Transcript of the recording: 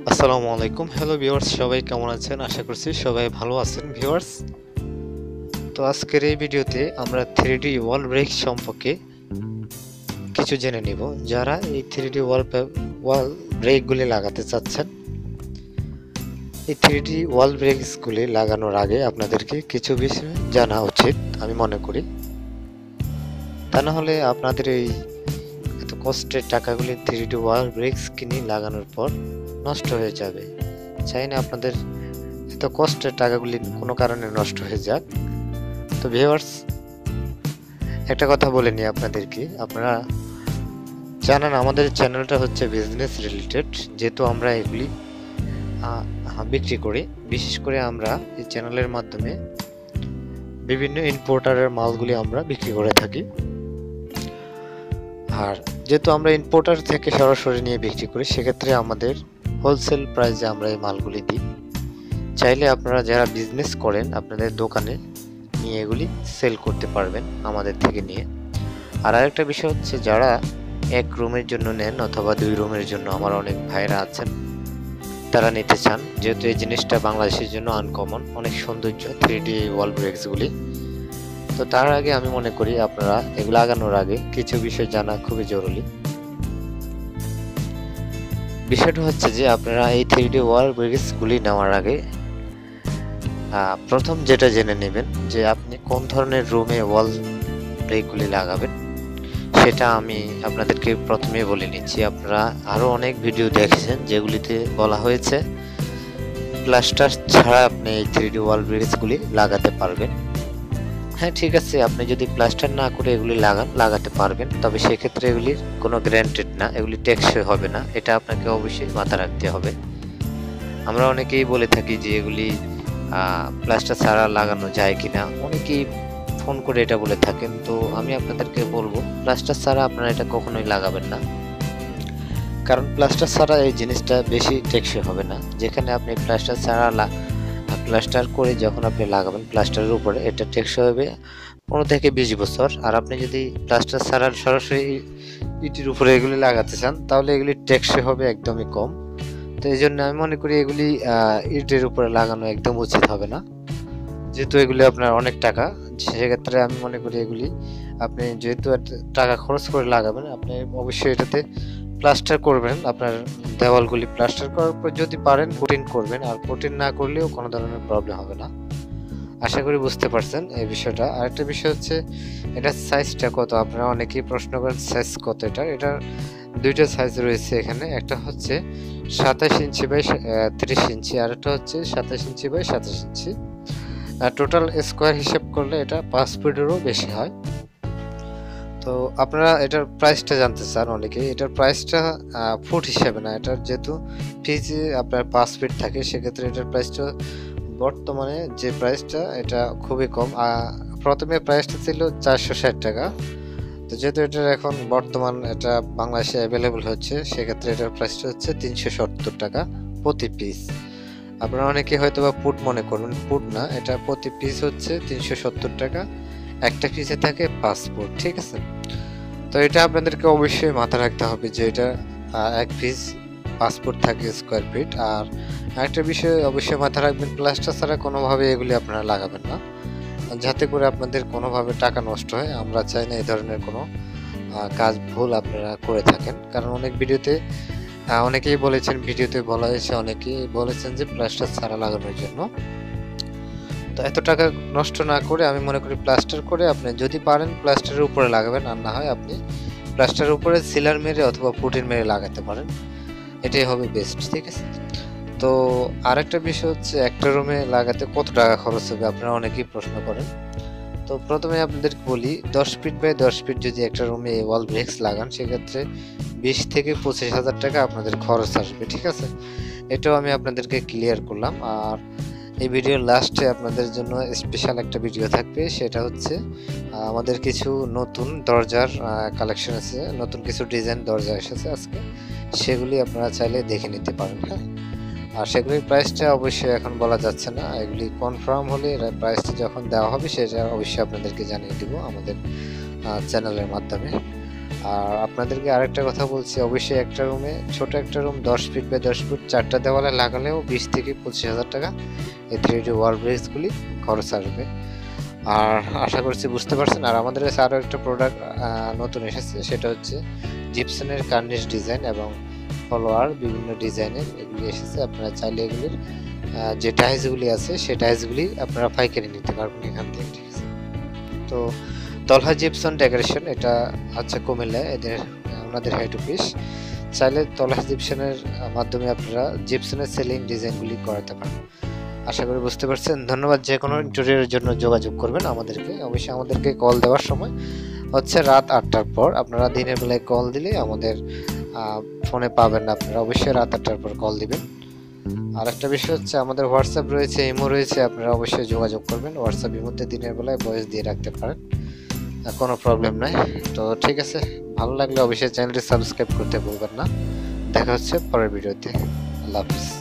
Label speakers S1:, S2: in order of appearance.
S1: আসসালামু আলাইকুম। Hello viewers, সবাই কেমন আছেন? আশা করছি সবাই ভালো আছেন ভিউয়ার্স। তো আজকের এই ভিডিওতে আমরা 3D ওয়াল ব্রেক সম্পর্কে কিছু জেনে নিব। যারা এই 3D ওয়াল ব্রেকগুলি লাগাতে চাচ্ছেন, এই 3D ওয়াল ব্রেকগুলি লাগানোর আগে আপনাদেরকে কিছু বিষয় জানা উচিত আমি মনে করি। তা না হলে আপনাদের এই এত কষ্টের টাকাগুলি 3D ওয়াল ব্রেকস কিনে লাগানোর পর নষ্ট হয়ে যাবে। চাই না আপনাদের এত কষ্টের টাকাগুলি কোনো কারণে নষ্ট হয়ে যাক। তো ভিউয়ার্স, একটা কথা বলে নিই আপনাদেরকে। আপনারা জানেন আমাদের চ্যানেলটা হচ্ছে বিজনেস রিলেটেড, যেহেতু আমরা এগুলি বিক্রি করি। বিশেষ করে আমরা এই চ্যানেলের মাধ্যমে বিভিন্ন ইম্পোর্টারের মালগুলি আমরা বিক্রি করে থাকি। আর যেহেতু আমরা ইম্পোর্টার থেকে সরাসরি নিয়ে বিক্রি করি, সেক্ষেত্রে আমাদের হোলসেল প্রাইসে আমরা এই মালগুলি দিই। চাইলে আপনারা যারা বিজনেস করেন আপনাদের দোকানে নিয়ে এগুলি সেল করতে পারবেন আমাদের থেকে নিয়ে। আর আরেকটা বিষয় হচ্ছে, যারা এক রুমের জন্য নেন অথবা 2 রুমের জন্য, আমার অনেক ভাইরা আছেন তারা নিতে চান, যেহেতু এই জিনিসটা বাংলাদেশের জন্য আনকমন, অনেক সৌন্দর্য 3D ওয়াল ব্রেকসগুলি। তো তার আগে আমি মনে করি আপনারা এগুলো লাগানোর আগে কিছু বিষয় জানা খুবই জরুরি। বিষয়টা হচ্ছে যে আপনারা এই 3D ওয়াল ব্রেকসগুলি নেওয়ার আগে প্রথম যেটা জেনে নেবেন যে আপনি কোন ধরনের রুমে ওয়াল ব্রেকগুলি লাগাবেন, সেটা আমি আপনাদেরকে প্রথমে বলে নিচ্ছি। আপনারা আরও অনেক ভিডিও দেখেছেন যেগুলিতে বলা হয়েছে প্লাস্টার ছাড়া আপনি এই 3D ওয়াল ব্রেকসগুলি লাগাতে পারবেন। হ্যাঁ, ঠিক আছে, আপনি যদি প্লাস্টার না করে এগুলি লাগাতে পারবেন, তবে সেক্ষেত্রে এগুলির কোনো গ্যারান্টেড না, এগুলি টেকসই হবে না। এটা আপনাকে অবশ্যই মাথায় রাখতে হবে। আমরা অনেকেই বলে থাকি যে এগুলি প্লাস্টার ছাড়া লাগানো যায় কিনা, অনেকেই ফোন করে এটা বলে থাকেন। তো আমি আপনাদেরকে বলবো, প্লাস্টার ছাড়া আপনারা এটা কখনোই লাগাবেন না, কারণ প্লাস্টার ছাড়া এই জিনিসটা বেশি টেকসই হবে না। যেখানে আপনি প্লাস্টার ছাড়া প্লাস্টার করে যখন আপনি লাগাবেন প্লাস্টারের উপরে, এটা টেকসই হবে 15 থেকে 20 বছর। আর আপনি যদি প্লাস্টার ছাড়া সরাসরি ইটের উপরে এগুলি লাগাতে চান, তাহলে এগুলি টেকসই হবে একদমই কম। তো এই জন্য আমি মনে করি এগুলি ইটের উপরে লাগানো একদম উচিত হবে না, যেহেতু এগুলি আপনার অনেক টাকা। সেক্ষেত্রে আমি মনে করি এগুলি আপনি যেহেতু টাকা খরচ করে লাগাবেন, আপনি অবশ্যই এটাতে প্লাস্টার করবেন। আপনার দেওয়ালগুলি প্লাস্টার করার পর যদি পারেন কোটিং করবেন, আর কোটিং না করলেও কোনো ধরনের প্রবলেম হবে না। আশা করি বুঝতে পারছেন এই বিষয়টা। আরেকটা বিষয় হচ্ছে, এটার সাইজটা কত, আপনারা অনেকেই প্রশ্ন করেন সাইজ কত। এটার দুইটা সাইজ রয়েছে এখানে। একটা হচ্ছে 27 ইঞ্চি বাই 30 ইঞ্চি, আর একটা হচ্ছে 27 inch by 27 inch. Total square হিসেব করলে এটা 5 ফিটেরও বেশি হয়। তো আপনারা এটার প্রাইসটা জানতে চান অনেকেই। এটার প্রাইসটা ফুট হিসেবে না, এটার যেহেতু ফিজে আপনার 5 ফিট থাকে, সেক্ষেত্রে এটার প্রাইসটা বর্তমানে যে প্রাইসটা এটা খুবই কম। প্রথমে প্রাইসটা ছিল 460 টাকা। তো যেহেতু এটার এখন বর্তমান এটা বাংলাদেশে অ্যাভেলেবল হচ্ছে, সেক্ষেত্রে এটার প্রাইসটা হচ্ছে 370 টাকা প্রতি পিস। আপনারা অনেকে হয়তো বা ফুট মনে করবেন, ফুট না, এটা প্রতি পিস হচ্ছে 370 টাকা। একটা পিসে থাকে 5 ফুট, ঠিক আছে। তো এটা আপনাদেরকে অবশ্যই মাথায় রাখতে হবে যে এটা এক পিস 5 ফুট থাকে স্কোয়ার ফিট। আর একটা বিষয় অবশ্যই মাথায় রাখবেন, প্লাস্টার ছাড়া কোনোভাবে এগুলি আপনারা লাগাবেন না, যাতে করে আপনাদের কোনোভাবে টাকা নষ্ট হয়। আমরা চাই না এই ধরনের কোনো কাজ ভুল আপনারা করে থাকেন, কারণ অনেক ভিডিওতে অনেকেই বলেছেন, ভিডিওতে বলা হয়েছে, অনেকেই বলেছেন যে প্লাস্টার ছাড়া লাগানোর জন্য। তো এত টাকা নষ্ট না করে আমি মনে করি প্লাস্টার করে আপনি যদি পারেন প্লাস্টারের উপরে লাগাবেন, আর না হয় আপনি প্লাস্টারের উপরে সিলার মেরে অথবা পুটিন মেরে লাগাতে পারেন, এটাই হবে বেস্ট, ঠিক আছে। তো আরেকটা বিষয় হচ্ছে, একটা রুমে লাগাতে কত টাকা খরচ হবে, আপনারা অনেকেই প্রশ্ন করেন। তো প্রথমে আপনাদেরকে বলি, 10 ফিট বাই 10 ফিট যদি একটা রুমে ওয়াল ব্রেকস লাগান, সেক্ষেত্রে 20 থেকে 25,000 টাকা আপনাদের খরচ আসবে, ঠিক আছে। এটাও আমি আপনাদেরকে ক্লিয়ার করলাম। আর এই ভিডিওর লাস্টে আপনাদের জন্য স্পেশাল একটা ভিডিও থাকবে, সেটা হচ্ছে আমাদের কিছু নতুন দরজার কালেকশন আছে, নতুন কিছু ডিজাইন দরজা এসেছে আজকে, সেগুলি আপনারা চাইলে দেখে নিতে পারেন। হ্যাঁ, আর সেগুলির প্রাইসটা অবশ্যই এখন বলা যাচ্ছে না, এগুলি কনফার্ম হলে প্রাইসটা যখন দেওয়া হবে সেটা অবশ্যই আপনাদেরকে জানিয়ে দিব আমাদের চ্যানেলের মাধ্যমে। আর আপনাদেরকে আরেকটা কথা বলছি, অবশ্যই একটা রুমে, ছোট একটা রুম 10 ফিট বাই 10 ফিট 4টা দেওয়ালে লাগালেও 20 থেকে 25,000 টাকা এই 3D ওয়াল ব্রিক্সগুলি খরচ আসবে। আর আশা করছি বুঝতে পারছেন। আর আমাদের কাছে আরও একটা প্রোডাক্ট নতুন এসেছে, সেটা হচ্ছে জিপসামের কার্নিশ ডিজাইন এবং ফলোয়ার বিভিন্ন ডিজাইনের এগুলি এসেছে। আপনারা চাইলে এগুলির যে টাইলসগুলি আছে সেই টাইলসগুলি আপনারা পাইকারি নিতে পারবেন এখান থেকে, ঠিক আছে। তো দলহা জিপসাম ডেকোরেশন, এটা হচ্ছে কুমিল্লা, ওনাদের হেড অফিস। চাইলে দলহা জিপসামের মাধ্যমে আপনারা জিপসামের সেলিং ডিজাইনগুলি করাতে পারেন। আশা করি বুঝতে পারছেন। ধন্যবাদ। যে কোনো ইন্টেরিয়রের জন্য যোগাযোগ করবেন আমাদেরকে। অবশ্যই আমাদেরকে কল দেওয়ার সময় হচ্ছে রাত 8টার পর। আপনারা দিনের বেলায় কল দিলে আমাদের ফোনে পাবেন না, আপনারা অবশ্যই রাত 8টার পর কল দিবেন। আর একটা বিষয় হচ্ছে আমাদের হোয়াটসঅ্যাপ রয়েছে, ইমো রয়েছে, আপনারা অবশ্যই যোগাযোগ করবেন। হোয়াটসঅ্যাপের মধ্যে দিনের বেলায় ভয়েস দিয়ে রাখতে পারেন, কোনো প্রবলেম নাই। তো ঠিক আছে, ভালো লাগলে অবশ্যই চ্যানেলটি সাবস্ক্রাইব করতে ভুলবেন না। দেখা হচ্ছে পরের ভিডিওতে। আল্লাহ হাফিজ।